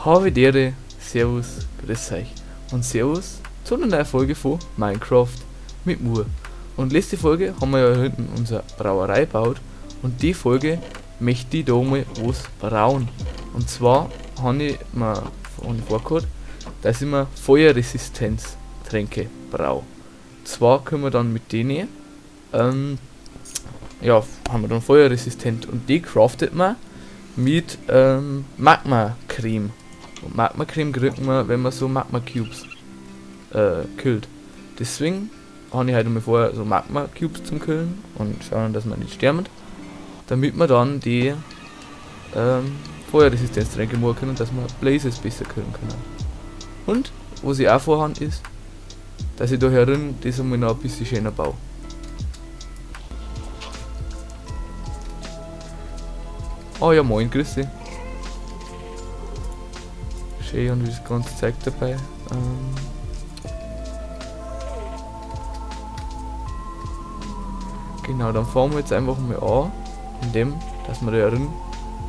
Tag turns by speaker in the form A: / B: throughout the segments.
A: Habe Dere, Servus, grüß euch und Servus zu einer neuen Folge von Minecraft mit Mur. Und letzte Folge haben wir ja hinten unsere Brauerei gebaut und die Folge möchte ich da mal was brauen. Und zwar habe ich mir vorgehabt, dass ich mir Feuerresistenztränke brau. Zwar können wir dann mit denen, haben wir dann feuerresistent und die craftet man mit Magma-Creme. Und Magma-Creme kriegt man, wenn man so Magma-Cubes killt. Deswegen habe ich heute mal vorher so Magma-Cubes zum Killen und schauen, dass man nicht sterben, damit wir dann die Feuerresistenztränke machen können, dass wir Blazes besser killen können. Und was ich auch vorhabe ist, dass ich da herin das einmal noch ein bisschen schöner baue. Oh ja, moin, grüß dich. Schön und das ganze Zeug dabei. Genau, dann fangen wir jetzt einfach mal an, indem, dass wir da herin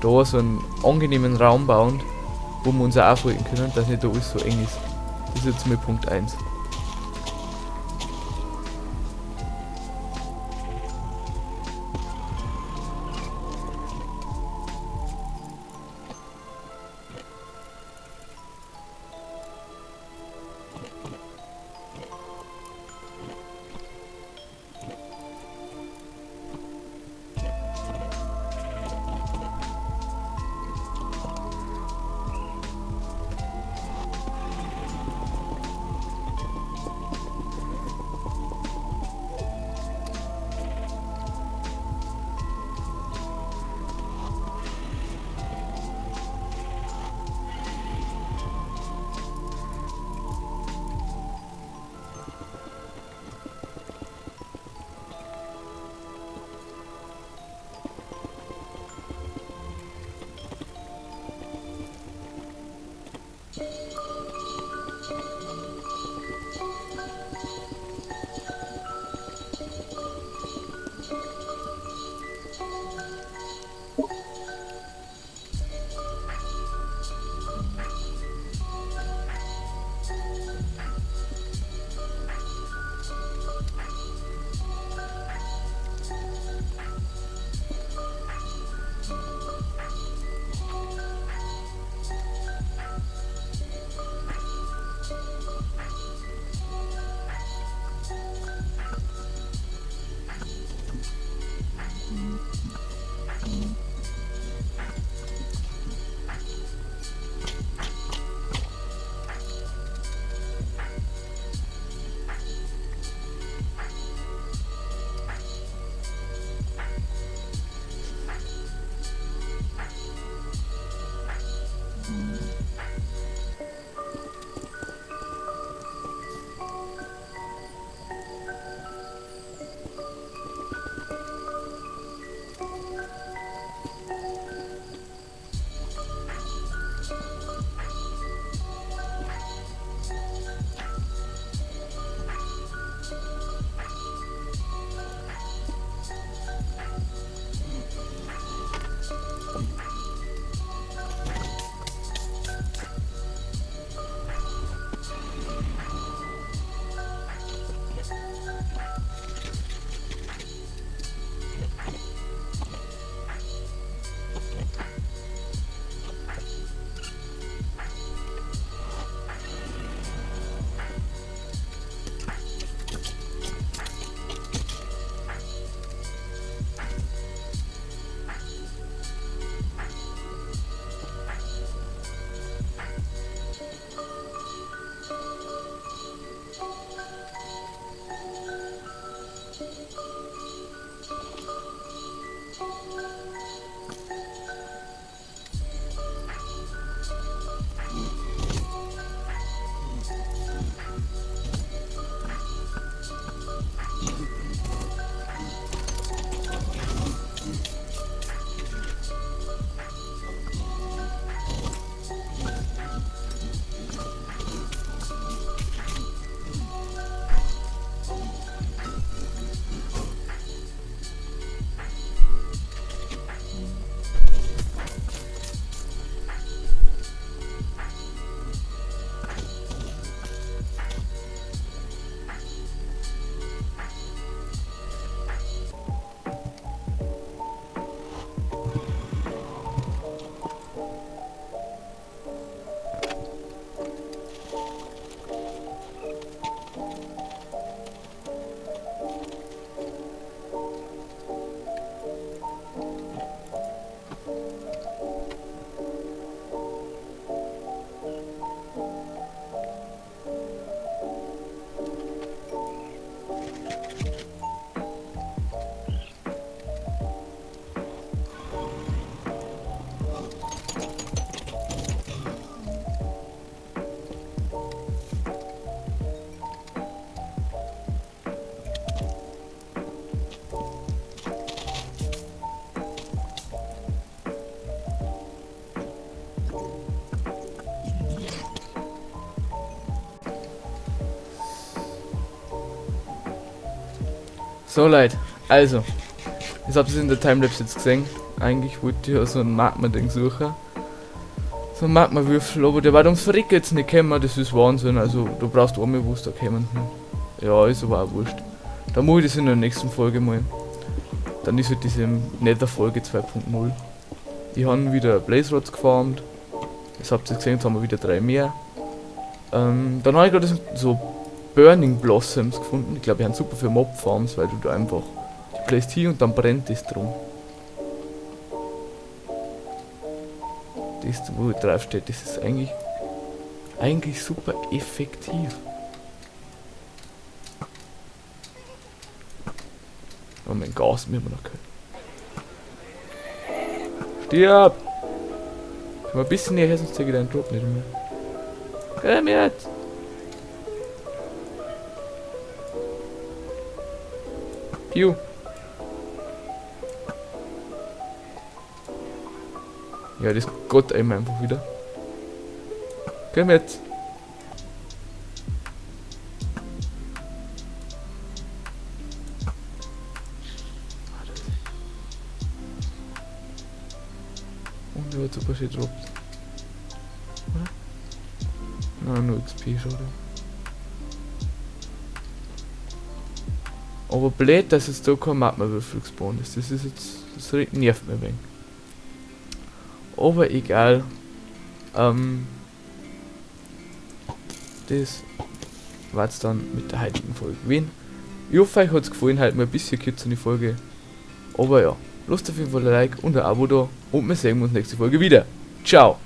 A: da so einen angenehmen Raum bauen, wo wir uns auch aufhalten können, dass nicht da alles so eng ist. Das ist jetzt mal Punkt 1. So Leute, also, ich habt es in der Timelapse jetzt gesehen. Eigentlich wollte ich ja so ein Magma-Ding suchen. So ein Magma-Würfel, aber der war ums Verrecken jetzt nicht gekommen, das ist Wahnsinn. Also, du brauchst auch mehr, wo es da kommen. Ja, ist aber auch wurscht. Da muss ich das in der nächsten Folge mal. Dann ist halt diese Nether-Folge 2.0. Ich habe wieder Blaze Rods gefarmt. Jetzt habt ihr gesehen, jetzt haben wir wieder 3 mehr. Dann habe ich gerade so Burning Blossoms gefunden. Ich glaube, die haben super für Mob-Farms, weil du da einfach die bläst hier und dann brennt es drum. Das, wo drauf steht, das ist eigentlich super effektiv. Oh mein Gas, müssen wir noch können. Stirb! Komm mal ein bisschen näher her, sonst zeige ich deinen Drop nicht mehr. Komm jetzt! Piu! Ja, das Gott einem einfach wieder. Komm jetzt! Und der hat super schön gedroppt. Oder? Nein, nur XP, schade. Aber blöd, dass jetzt da kein Magma-Würfel gespawnt ist. Das ist jetzt. Das nervt mir ein wenig. Aber egal. Das war's dann mit der heutigen Folge gewesen. Ich hoffe, euch hat's gefallen, halt mal ein bisschen kürzer in die Folge. Aber ja, lasst auf jeden Fall ein Like und ein Abo da und wir sehen uns nächste Folge wieder. Ciao!